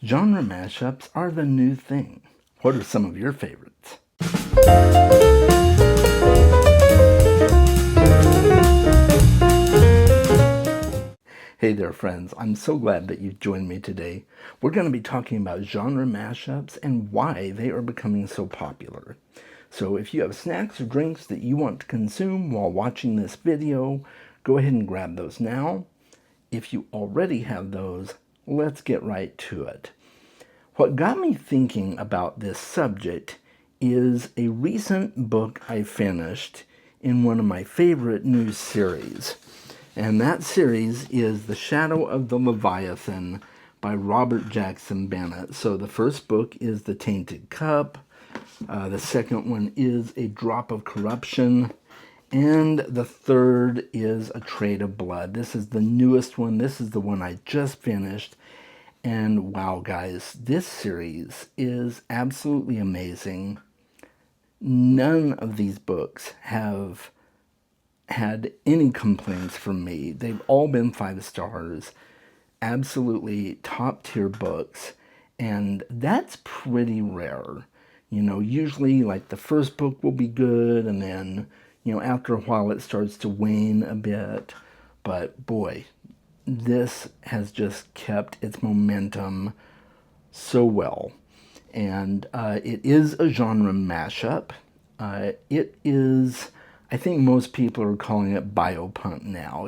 Genre mashups are the new thing. What are some of your favorites? Hey there, friends. I'm so glad that you've joined me today. We're going to be talking about genre mashups and why they are becoming so popular. So if you have snacks or drinks that you want to consume while watching this video, go ahead and grab those now. If you already have those, let's get right to it. What got me thinking about this subject is a recent book I finished in one of my favorite new series. And that series is The Shadow of the Leviathan by Robert Jackson Bennett. So the first book is The Tainted Cup. The second one is A Drop of Corruption. And the third is A Trade of Blood. This is the newest one. This is the one I just finished. And wow, guys, this series is absolutely amazing. None of these books have had any complaints from me. They've all been 5 stars. Absolutely top-tier books. And that's pretty rare. You know, usually like the first book will be good, and then, you know, after a while it starts to wane a bit. But boy, this has just kept its momentum so well. And it is a genre mashup. It is, I think most people are calling it biopunk now.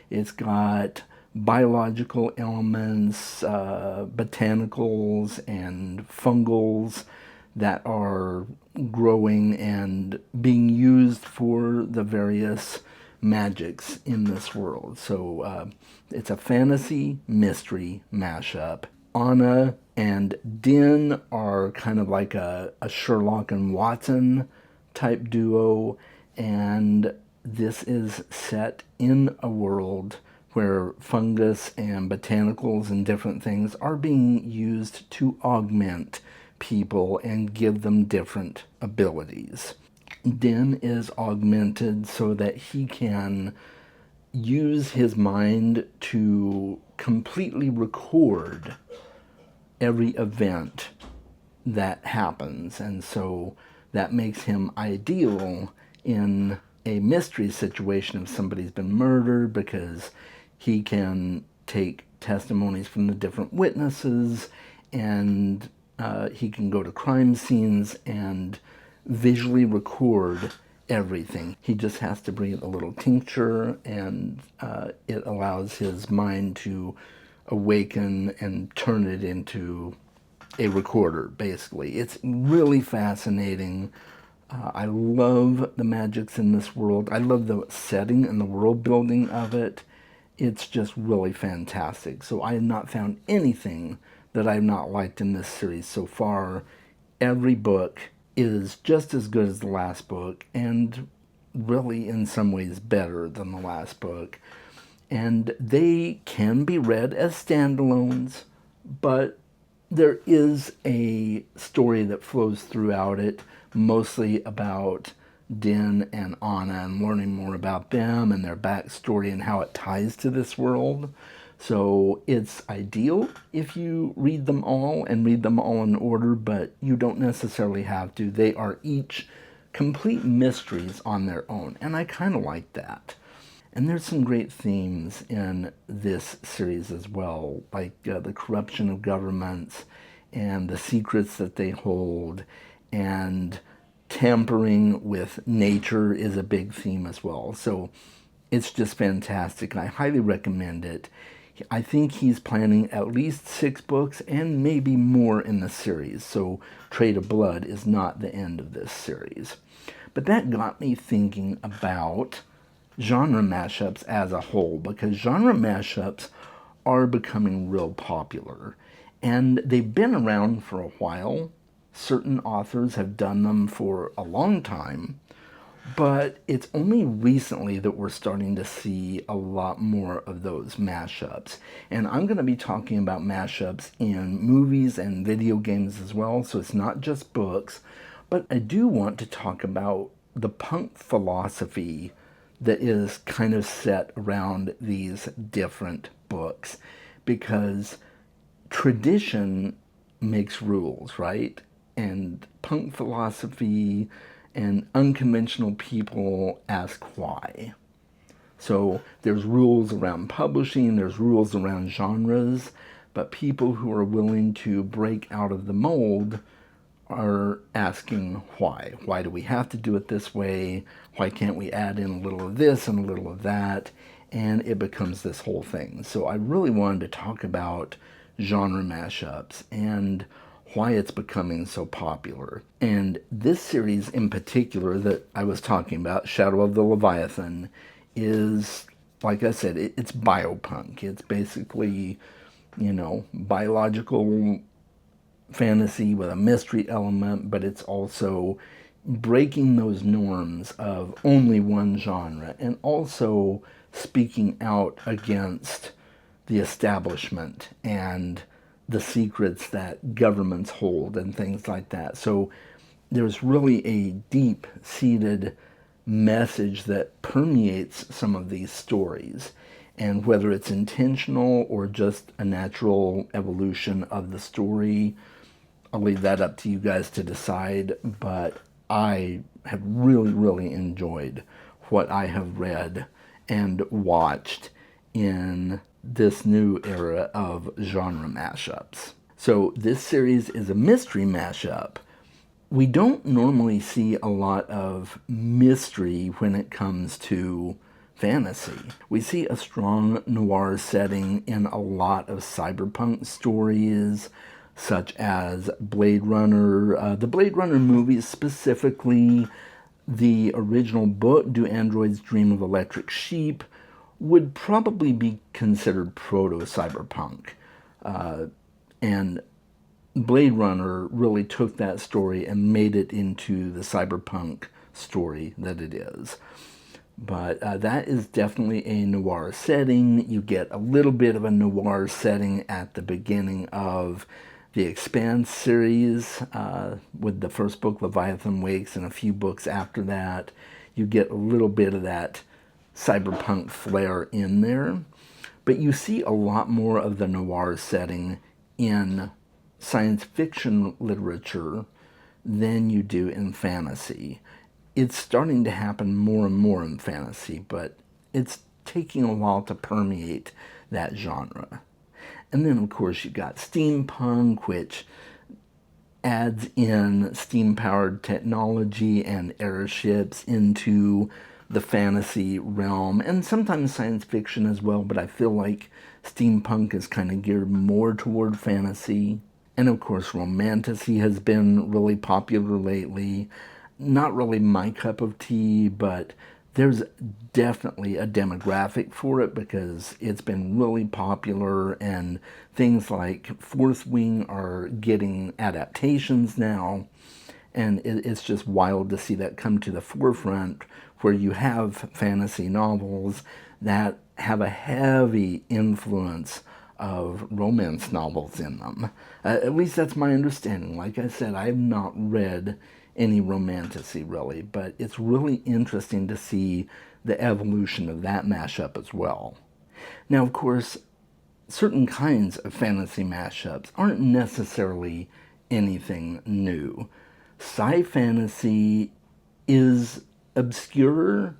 It's got biological elements, botanicals and fungals that are growing and being used for the various magics in this world. So it's a fantasy mystery mashup. Anna and Din are kind of like a Sherlock and Watson type duo, and this is set in a world where fungus and botanicals and different things are being used to augment people and give them different abilities. Din is augmented so that he can use his mind to completely record every event that happens, and so that makes him ideal in a mystery situation if somebody's been murdered, because he can take testimonies from the different witnesses, and he can go to crime scenes and visually record everything. He just has to bring a little tincture, and it allows his mind to awaken and turn it into a recorder, basically. It's really fascinating. I love the magics in this world. I love the setting and the world building of it. It's just really fantastic. So I have not found anything that I've not liked in this series so far. Every book is just as good as the last book, and really in some ways better than the last book. And they can be read as standalones, but there is a story that flows throughout it, mostly about Din and Anna and learning more about them and their backstory and how it ties to this world. So it's ideal if you read them all and read them all in order, but you don't necessarily have to. They are each complete mysteries on their own, and I kind of like that. And there's some great themes in this series as well, like the corruption of governments and the secrets that they hold, and tampering with nature is a big theme as well. So it's just fantastic. I highly recommend it. I think he's planning at least 6 books and maybe more in the series. So Trade of Blood is not the end of this series. But that got me thinking about genre mashups as a whole, because genre mashups are becoming real popular, and they've been around for a while. Certain authors have done them for a long time, but it's only recently that we're starting to see a lot more of those mashups. And I'm going to be talking about mashups in movies and video games as well, so it's not just books. But I do want to talk about the punk philosophy that is kind of set around these different books, because tradition makes rules, right? And punk philosophy and unconventional people ask why. So there's rules around publishing, there's rules around genres, but people who are willing to break out of the mold are asking why. Why do we have to do it this way? Why can't we add in a little of this and a little of that? And it becomes this whole thing. So I really wanted to talk about genre mashups and why it's becoming so popular. And this series in particular that I was talking about, Shadow of the Leviathan, is, like I said, it's biopunk. It's basically, biological fantasy with a mystery element, but it's also breaking those norms of only one genre and also speaking out against the establishment and the secrets that governments hold and things like that. So there's really a deep-seated message that permeates some of these stories. And whether it's intentional or just a natural evolution of the story, I'll leave that up to you guys to decide. But I have really, really enjoyed what I have read and watched in this new era of genre mashups. So this series is a mystery mashup. We don't normally see a lot of mystery when it comes to fantasy. We see a strong noir setting in a lot of cyberpunk stories, such as Blade Runner, the Blade Runner movies specifically. The original book, Do Androids Dream of Electric Sheep, would probably be considered proto-cyberpunk. And Blade Runner really took that story and made it into the cyberpunk story that it is. But that is definitely a noir setting. You get a little bit of a noir setting at the beginning of the Expanse series with the first book, Leviathan Wakes, and a few books after that. You get a little bit of that cyberpunk flair in there. But you see a lot more of the noir setting in science fiction literature than you do in fantasy. It's starting to happen more and more in fantasy, but it's taking a while to permeate that genre. And then, of course, you've got steampunk, which adds in steam-powered technology and airships into the fantasy realm, and sometimes science fiction as well, but I feel like steampunk is kind of geared more toward fantasy. And of course, romantasy has been really popular lately. Not really my cup of tea, but there's definitely a demographic for it because it's been really popular, and things like Fourth Wing are getting adaptations now, and it's just wild to see that come to the forefront, where you have fantasy novels that have a heavy influence of romance novels in them. At least that's my understanding. Like I said, I have not read any romantasy really, but it's really interesting to see the evolution of that mashup as well. Now, of course, certain kinds of fantasy mashups aren't necessarily anything new. Sci-fantasy is obscure,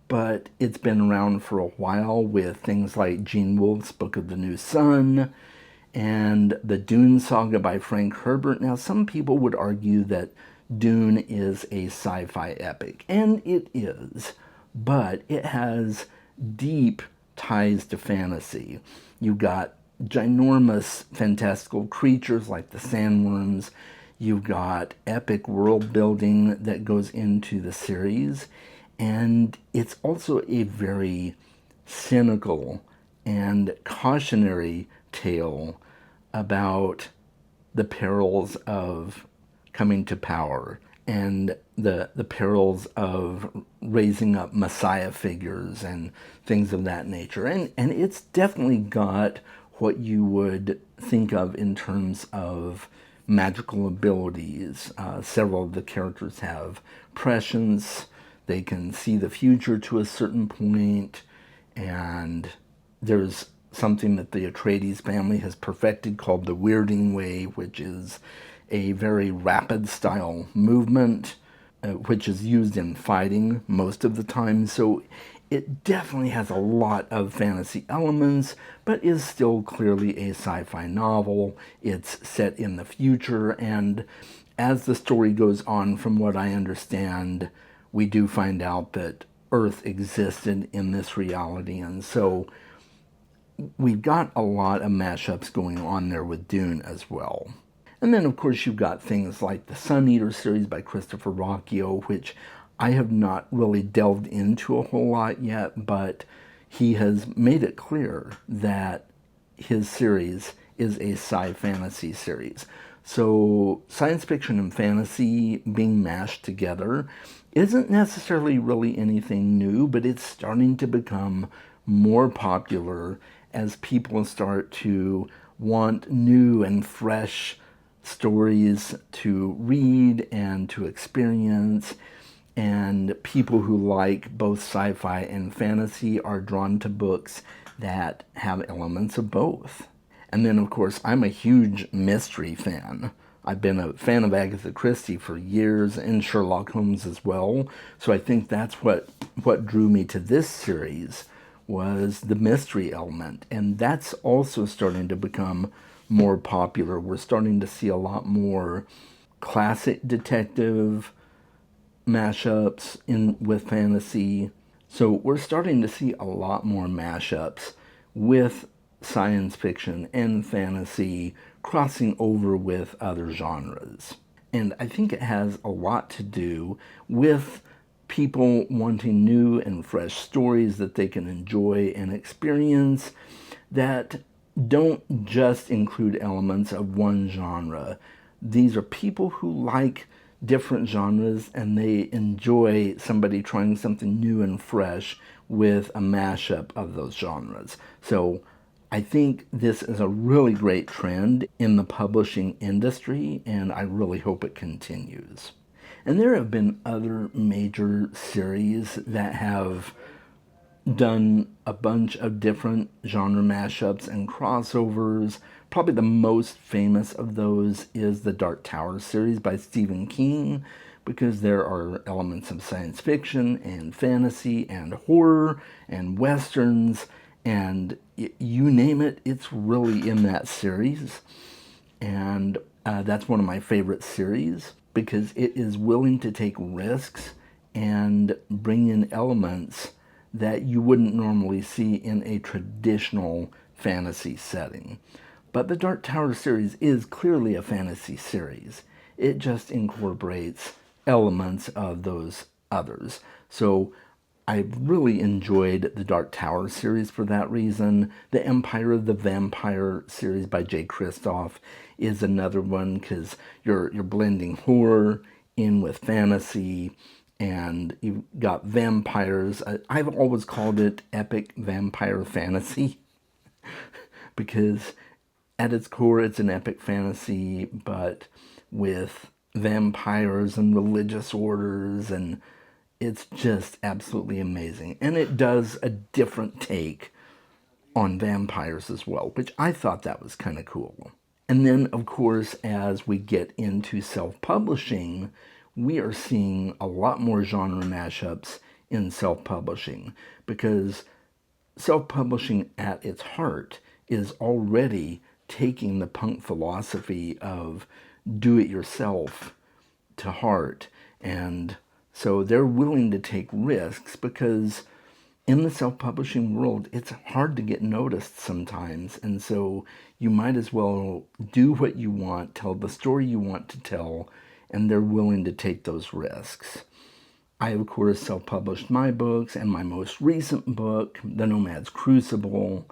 but it's been around for a while with things like Gene Wolfe's Book of the New Sun and the Dune saga by Frank Herbert. Now, some people would argue that Dune is a sci-fi epic, and it is, but it has deep ties to fantasy. You've got ginormous fantastical creatures like the sandworms. You've got epic world building that goes into the series, and it's also a very cynical and cautionary tale about the perils of coming to power and the perils of raising up messiah figures and things of that nature. And it's definitely got what you would think of in terms of magical abilities. Several of the characters have prescience. They can see the future to a certain point, and there's something that the Atreides family has perfected called the weirding way, which is a very rapid style movement, which is used in fighting most of the time. So it definitely has a lot of fantasy elements, but is still clearly a sci-fi novel. It's set in the future, and as the story goes on, from what I understand, we do find out that Earth existed in this reality, and so we've got a lot of mashups going on there with Dune as well. And then, of course, you've got things like the Sun Eater series by Christopher Rocchio, which I have not really delved into a whole lot yet, but he has made it clear that his series is a sci-fantasy series. So science fiction and fantasy being mashed together isn't necessarily really anything new, but it's starting to become more popular as people start to want new and fresh stories to read and to experience. And people who like both sci-fi and fantasy are drawn to books that have elements of both. And then, of course, I'm a huge mystery fan. I've been a fan of Agatha Christie for years, and Sherlock Holmes as well. So I think that's what drew me to this series, was the mystery element. And that's also starting to become more popular. We're starting to see a lot more classic detective mashups in with fantasy. So we're starting to see a lot more mashups with science fiction and fantasy crossing over with other genres. And I think it has a lot to do with people wanting new and fresh stories that they can enjoy and experience that don't just include elements of one genre. These are people who like different genres and they enjoy somebody trying something new and fresh with a mashup of those genres. So I think this is a really great trend in the publishing industry, and I really hope it continues. And there have been other major series that have done a bunch of different genre mashups and crossovers. Probably the most famous of those is the Dark Tower series by Stephen King, because there are elements of science fiction and fantasy and horror and westerns, and you name it, it's really in that series. And that's one of my favorite series because it is willing to take risks and bring in elements that you wouldn't normally see in a traditional fantasy setting. But the Dark Tower series is clearly a fantasy series. It just incorporates elements of those others. So I really enjoyed the Dark Tower series for that reason. The Empire of the Vampire series by Jay Kristoff is another one because you're blending horror in with fantasy, and you've got vampires. I've always called it epic vampire fantasy because at its core it's an epic fantasy, but with vampires and religious orders, and it's just absolutely amazing. And it does a different take on vampires as well, which I thought that was kind of cool. And then, of course, as we get into self-publishing, we are seeing a lot more genre mashups in self-publishing because self-publishing at its heart is already taking the punk philosophy of do-it-yourself to heart. And so they're willing to take risks because in the self-publishing world, it's hard to get noticed sometimes. And so you might as well do what you want, tell the story you want to tell, and they're willing to take those risks. I, of course, self-published my books, and my most recent book, The Nomad's Crucible,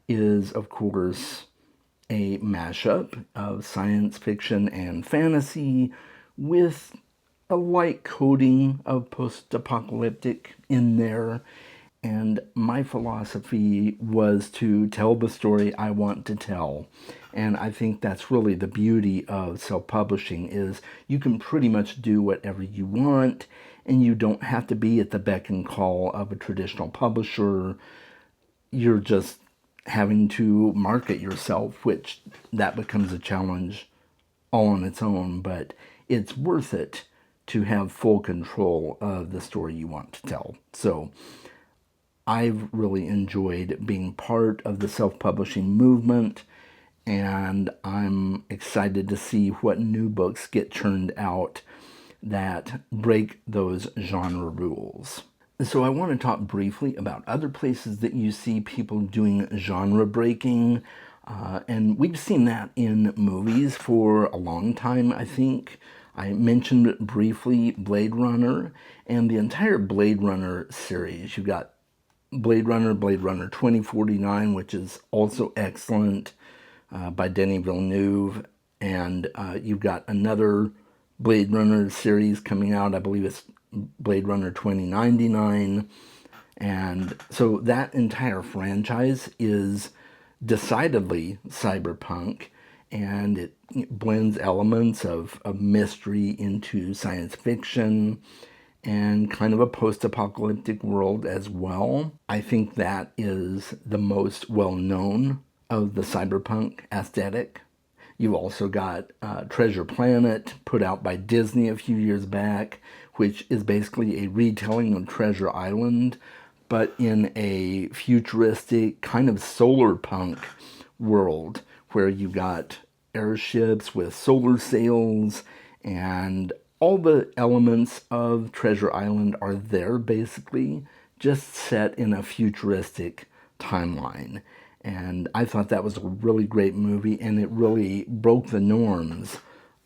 is, of course, a mashup of science fiction and fantasy with a light coating of post-apocalyptic in there. And my philosophy was to tell the story I want to tell. And I think that's really the beauty of self-publishing, is you can pretty much do whatever you want, and you don't have to be at the beck and call of a traditional publisher. You're just having to market yourself, which that becomes a challenge all on its own, but it's worth it to have full control of the story you want to tell. So I've really enjoyed being part of the self-publishing movement, and I'm excited to see what new books get churned out that break those genre rules. So I want to talk briefly about other places that you see people doing genre breaking. And we've seen that in movies for a long time, I think. I mentioned briefly Blade Runner and the entire Blade Runner series. You've got Blade Runner 2049, which is also excellent, by Denis Villeneuve. And you've got another Blade Runner series coming out. I believe it's Blade Runner 2099. And so that entire franchise is decidedly cyberpunk, and it blends elements of mystery into science fiction and kind of a post-apocalyptic world as well. I think that is the most well-known of the cyberpunk aesthetic. You've also got Treasure Planet, put out by Disney a few years back, which is basically a retelling of Treasure Island, but in a futuristic kind of solar punk world where you've got airships with solar sails, and all the elements of Treasure Island are there basically, just set in a futuristic timeline. And I thought that was a really great movie, and it really broke the norms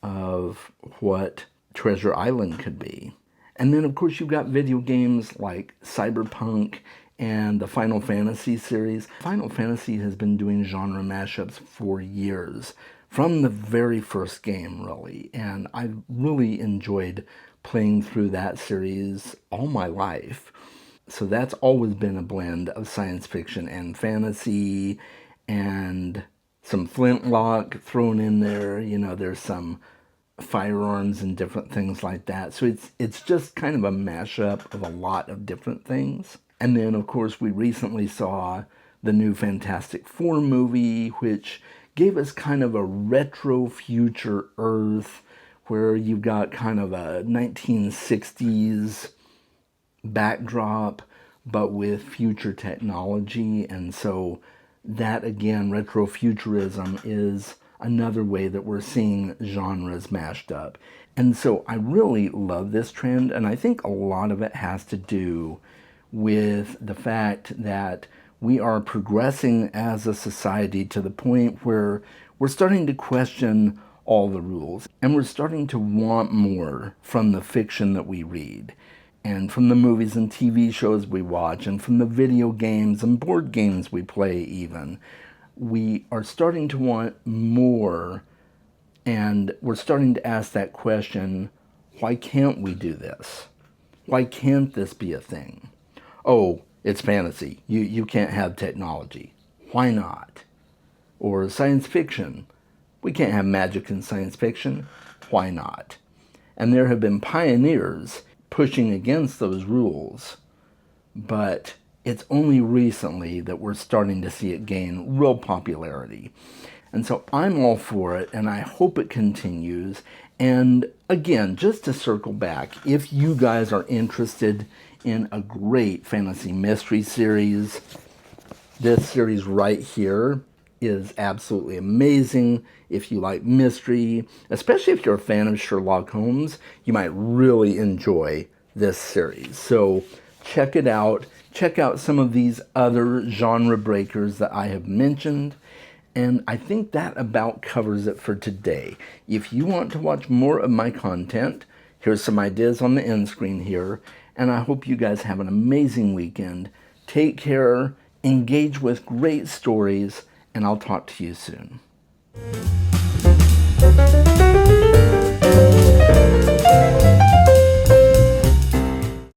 of what Treasure Island could be. And then, of course, you've got video games like Cyberpunk and the Final Fantasy series. Final Fantasy has been doing genre mashups for years, from the very first game, really. And I've really enjoyed playing through that series all my life. So that's always been a blend of science fiction and fantasy, and some flintlock thrown in there. You know, there's some firearms and different things like that. So it's just kind of a mashup of a lot of different things. And then, of course, we recently saw the new Fantastic Four movie, which gave us kind of a retro future Earth, where you've got kind of a 1960s backdrop, but with future technology. And so that, again, retrofuturism is another way that we're seeing genres mashed up. And so I really love this trend, and I think a lot of it has to do with the fact that we are progressing as a society to the point where we're starting to question all the rules, and we're starting to want more from the fiction that we read, and from the movies and TV shows we watch, and from the video games and board games we play even. We are starting to want more, and we're starting to ask that question, why can't we do this? Why can't this be a thing? Oh, it's fantasy. You can't have technology. Why not? Or science fiction. We can't have magic in science fiction. Why not? And there have been pioneers pushing against those rules, but it's only recently that we're starting to see it gain real popularity. And so I'm all for it, and I hope it continues. And again, just to circle back, if you guys are interested in a great fantasy mystery series, this series right here is absolutely amazing. If you like mystery, especially if you're a fan of Sherlock Holmes, you might really enjoy this series. So check it out. Check out some of these other genre breakers that I have mentioned. And I think that about covers it for today. If you want to watch more of my content, here's some ideas on the end screen here. And I hope you guys have an amazing weekend. Take care, engage with great stories, and I'll talk to you soon.